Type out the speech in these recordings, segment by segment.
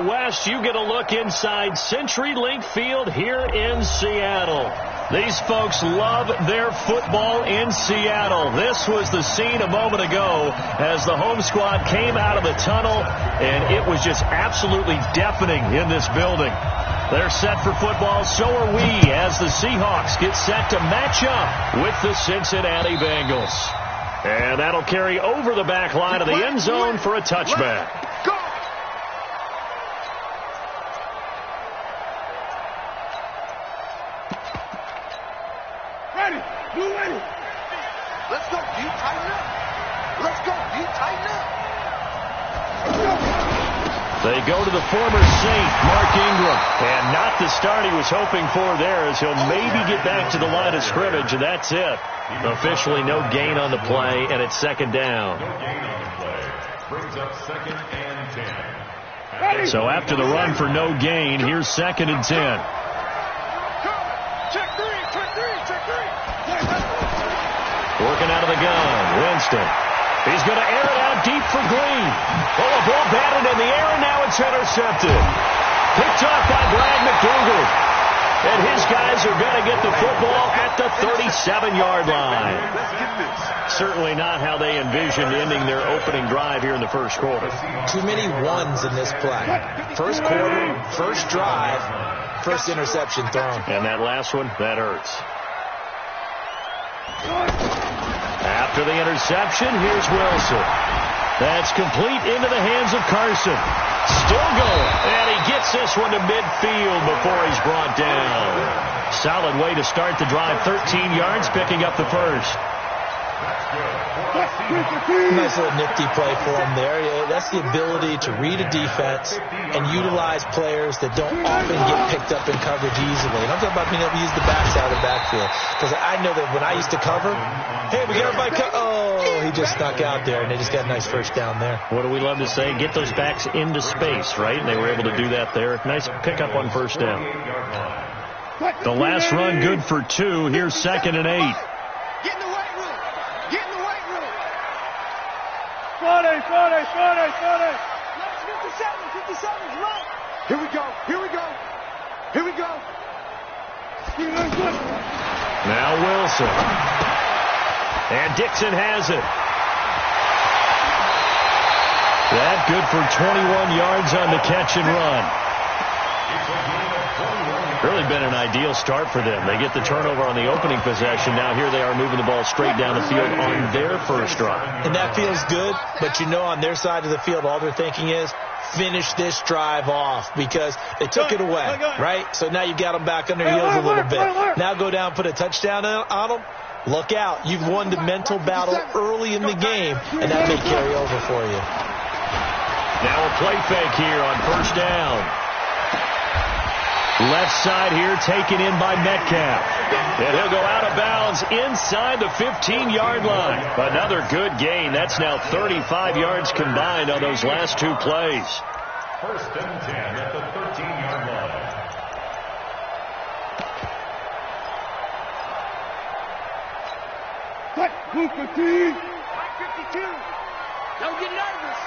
West, you get a look inside CenturyLink Field here in Seattle. These folks love their football in Seattle. This was the scene a moment ago as the home squad came out of the tunnel, and it was just absolutely deafening in this building. They're set for football, so are we, as the Seahawks get set to match up with the Cincinnati Bengals. And that'll carry over the back line of the end zone for a touchback. Ready, blue ready. Let's go, you tighten up. Let's go, you tighten up. They go to the former Saint, Mark Ingram. And not the start he was hoping for there, as he'll maybe get back to the line of scrimmage, and that's it. Officially no gain on the play, and it's second down. No gain on the play. Brings up 2nd and 10. So after the run for no gain, here's 2nd and 10. Check three. Working out of the gun, Winston. He's going to air it out deep for Green. Oh, a ball batted in the air, and now it's intercepted. Picked off by Brad McDougald. And his guys are going to get the football at the 37-yard line. Certainly not how they envisioned ending their opening drive here in the first quarter. Too many ones in this play. First quarter, first drive, first interception thrown. And that last one, that hurts. After the interception, here's Wilson. That's complete into the hands of Carson. Still going. And he gets this one to midfield before he's brought down. Solid way to start the drive. 13 yards, picking up the first. Nice little nifty play for him there. That's the ability to read a defense and utilize players that don't often get picked up in coverage easily. And I'm talking about being able to use the backside of the backfield. Because I know that when I used to cover, hey, we got everybody oh, he just snuck out there, and they just got a nice first down there. What do we love to say? Get those backs into space, right? And they were able to do that there. Nice pickup on first down. The last run good for 2. Here's 2nd and 8. Get in the weight room. Get in the weight room. 40. 57, run. Here we go. Now Wilson. And Dixon has it. That good for 21 yards on the catch and run. Really been an ideal start for them. They get the turnover on the opening possession. Now here they are moving the ball straight down the field on their first drive. And that feels good, but you know on their side of the field all they're thinking is finish this drive off because they took it away, right? So now you've got them back on their heels a little bit. Now go down, put a touchdown on them. Look out. You've won the mental battle early in the game, and that may carry over for you. Now a play fake here on first down. Left side here taken in by Metcalf. And he'll go out of bounds inside the 15-yard line. Another good gain. That's now 35 yards combined on those last 2 plays. 1st and 10 at the 13-yard line. Blue 15. 52. Don't get nervous.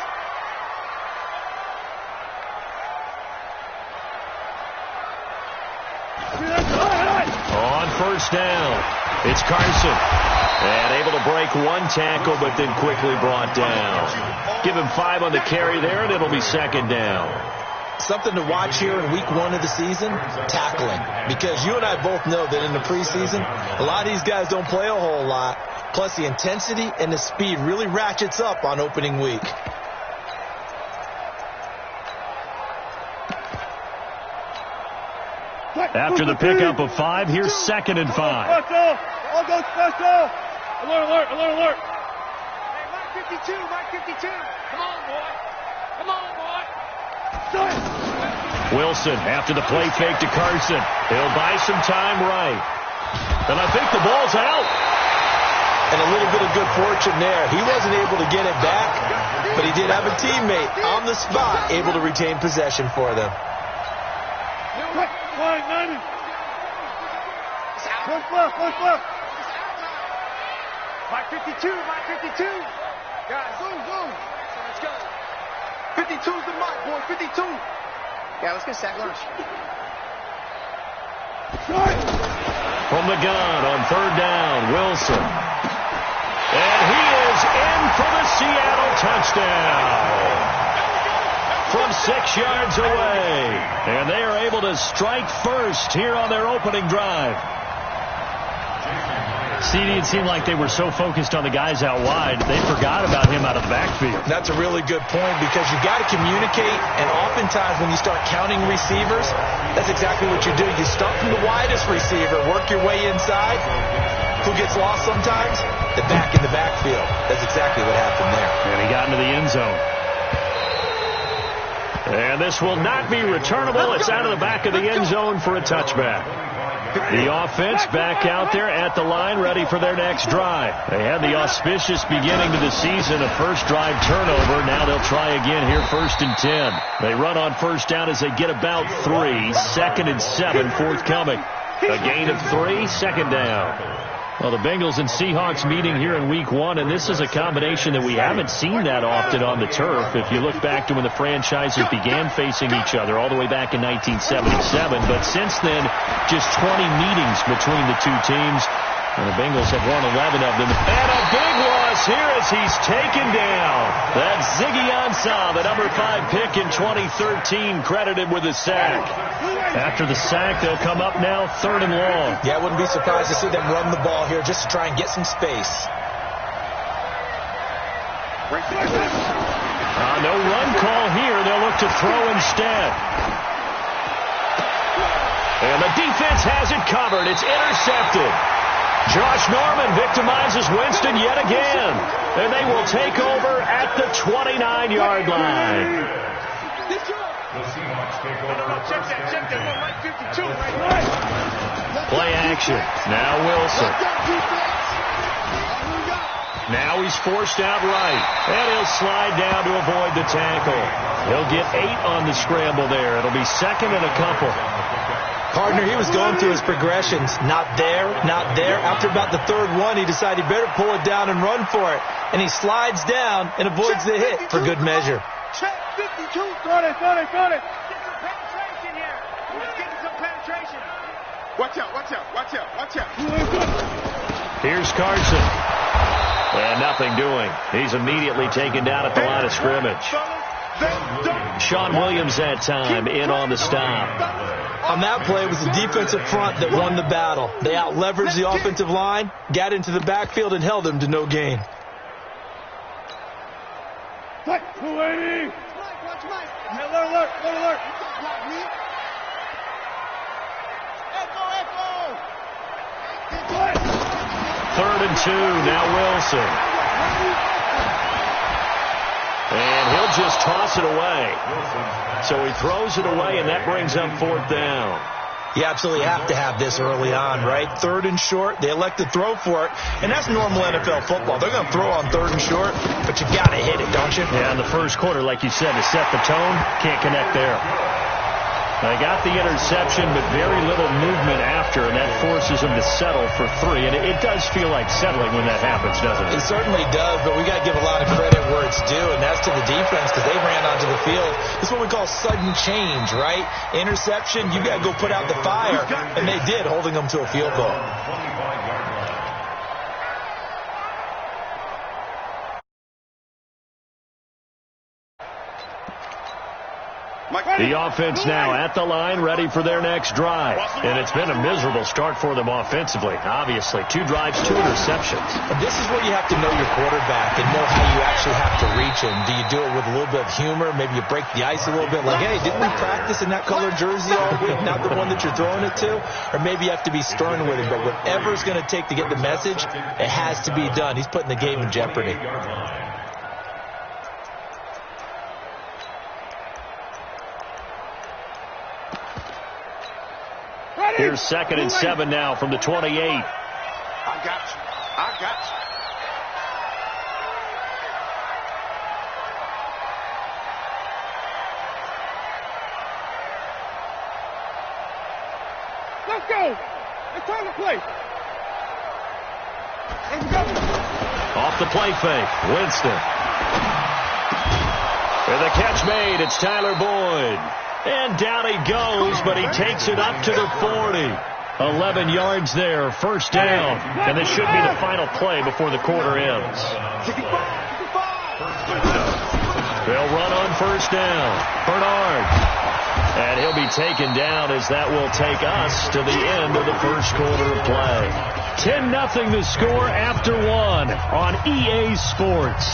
On first down, it's Carson. And able to break 1 tackle, but then quickly brought down. Give him 5 on the carry there, and it'll be 2nd down. Something to watch here in week 1 of the season, tackling. Because you and I both know that in the preseason, a lot of these guys don't play a whole lot. Plus the intensity and the speed really ratchets up on opening week. After the pickup of 5, here's 2nd and 5. Special. All go special. Alert. Hey, Mark 52. Come on, boy. Wilson after the play fake to Carson. He'll buy some time right. And I think the ball's out. And a little bit of good fortune there. He wasn't able to get it back, but he did have a teammate on the spot able to retain possession for them. Fine, 90. Push left. Mark 52. Guys, zoom. Let's go. 52's the mark, boy. 52. Yeah, let's get sack lunch. From the gun on third down, Wilson. And he is in for the Seattle touchdown. From 6 yards away. And they are able to strike first here on their opening drive. CD, it seemed like they were so focused on the guys out wide, they forgot about him out of the backfield. That's a really good point because you got to communicate, and oftentimes when you start counting receivers, that's exactly what you do. You start from the widest receiver, work your way inside. Who gets lost sometimes? The back in the backfield. That's exactly what happened there. And he got into the end zone. And this will not be returnable. It's out of the back of the end zone for a touchback. The offense back out there at the line, ready for their next drive. They had the auspicious beginning to the season, a first drive turnover. Now they'll try again here, 1st and 10. They run on first down as they get about 3. 2nd and 7 forthcoming. A gain of 3, 2nd down. Well, the Bengals and Seahawks meeting here in Week 1, and this is a combination that we haven't seen that often on the turf. If you look back to when the franchises began facing each other all the way back in 1977, but since then, just 20 meetings between the two teams. And the Bengals have won 11 of them. And a big loss here as he's taken down. That's Ziggy Ansah, the number 5 pick in 2013, credited with a sack. After the sack, they'll come up now 3rd and long. Yeah, I wouldn't be surprised to see them run the ball here just to try and get some space. No run call here. They'll look to throw instead. And the defense has it covered. It's intercepted. Josh Norman victimizes Winston yet again. And they will take over at the 29-yard line. Play action. Now Wilson. Now he's forced out right. And he'll slide down to avoid the tackle. He'll get 8 on the scramble there. It'll be 2nd and a couple. Partner, he was going through his progressions. Not there, not there. After about the 3rd one, he decided he better pull it down and run for it. And he slides down and avoids the hit for good measure. Check 52. Got it. Get some penetration here. Let's get some penetration. Watch out. Here's Carson. And nothing doing. He's immediately taken down at the line of scrimmage. Sean Williams that time in on the stop. On that play, it was the defensive front that won the battle. They out-leveraged the offensive line, got into the backfield, and held them to no gain. Watch Mike. Alert. Echo. 3rd and 2. Now Wilson. And he'll just toss it away. So he throws it away, and that brings up 4th down. You absolutely have to have this early on, right? 3rd and short. They elect to throw for it, and that's normal NFL football. They're going to throw on 3rd and short, but you got to hit it, don't you? Yeah, in the first quarter, like you said, to set the tone, can't connect there. They got the interception, but very little movement after, and that forces them to settle for 3. And it does feel like settling when that happens, doesn't it? It certainly does, but we got to give a lot of credit where it's due, and that's to the defense because they ran onto the field. This is what we call sudden change, right? Interception, you got to go put out the fire, and they did, holding them to a field goal. The offense now at the line, ready for their next drive. And it's been a miserable start for them offensively. Obviously, 2 drives, 2 interceptions. And this is where you have to know your quarterback and know how you actually have to reach him. Do you do it with a little bit of humor? Maybe you break the ice a little bit. Like, hey, didn't we practice in that colored jersey all week? Not the one that you're throwing it to? Or maybe you have to be stern with him. But whatever it's going to take to get the message, it has to be done. He's putting the game in jeopardy. Here's 2nd and 7 now from the 28. I got you. Let's go. It's time to play. Let's go. Off the play fake. Winston. And the catch made. It's Tyler Boyd. And down he goes, but he takes it up to the 40. 11 yards there, first down. And this should be the final play before the quarter ends. They'll run on first down. Bernard. And he'll be taken down as that will take us to the end of the first quarter of play. 10-0 the score after one on EA Sports.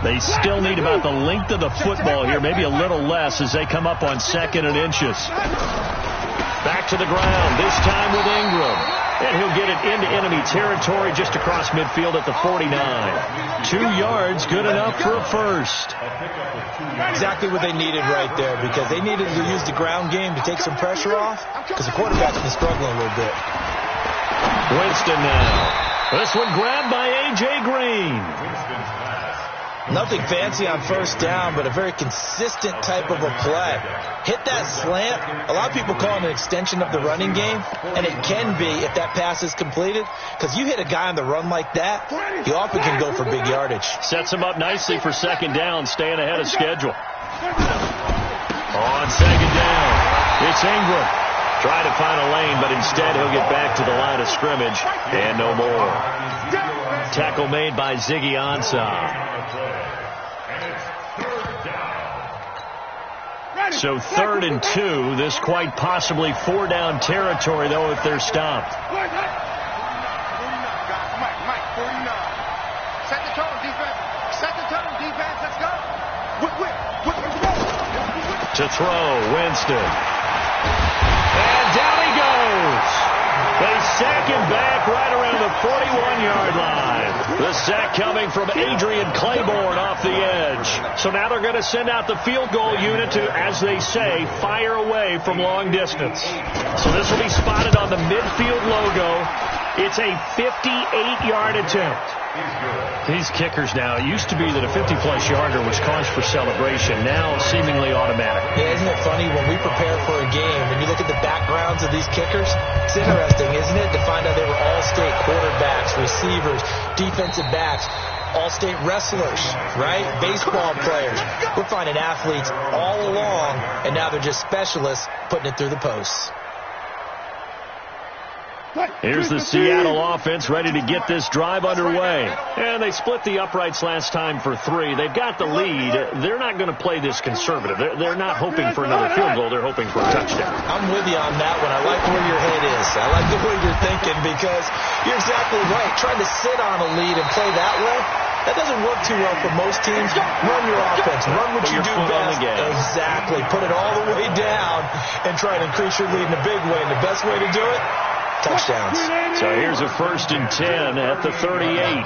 They still need about the length of the football here, maybe a little less as they come up on 2nd and inches. Back to the ground, this time with Ingram. And he'll get it into enemy territory just across midfield at the 49. 2 yards, good enough for a first. Exactly what they needed right there, because they needed to use the ground game to take some pressure off, because the quarterback's been struggling a little bit. Winston now. This one grabbed by A.J. Green. Nothing fancy on first down, but a very consistent type of a play. Hit that slant. A lot of people call it an extension of the running game, and it can be if that pass is completed, because you hit a guy on the run like that, he often can go for big yardage. Sets him up nicely for second down, staying ahead of schedule. On second down, it's Ingram. Try to find a lane, but instead he'll get back to the line of scrimmage, and no more. Tackle made by Ziggy Ansah. So 3rd and 2. This quite possibly 4-down territory, though, if they're stopped. Mike, 49. Set the tone, defense. Set the tone, defense. Let's go. To throw, Winston. And down he goes. They sack him back right around the 41-yard line. The sack coming from Adrian Claiborne off the edge. So now they're going to send out the field goal unit to, as they say, fire away from long distance. So this will be spotted on the midfield logo. It's a 58-yard attempt. These kickers now, it used to be that a 50-plus yarder was cause for celebration. Now seemingly automatic. Yeah, isn't it funny when we prepare for a game, when you look at the backgrounds of these kickers, it's interesting, isn't it, to find out they were all-state quarterbacks, receivers, defensive backs, all-state wrestlers, right? Baseball players. We're finding athletes all along, and now they're just specialists putting it through the posts. Here's the Seattle offense ready to get this drive underway. And they split the uprights last time for 3. They've got the lead. They're not going to play this conservative. They're not hoping for another field goal. They're hoping for a touchdown. I'm with you on that one. I like where your head is. I like the way you're thinking, because you're exactly right. Trying to sit on a lead and play that way, that doesn't work too well for most teams. Run your offense. Run what you do best. Exactly. Put it all the way down and try to increase your lead in a big way. And the best way to do it, touchdowns. So here's a 1st and 10 at the 38.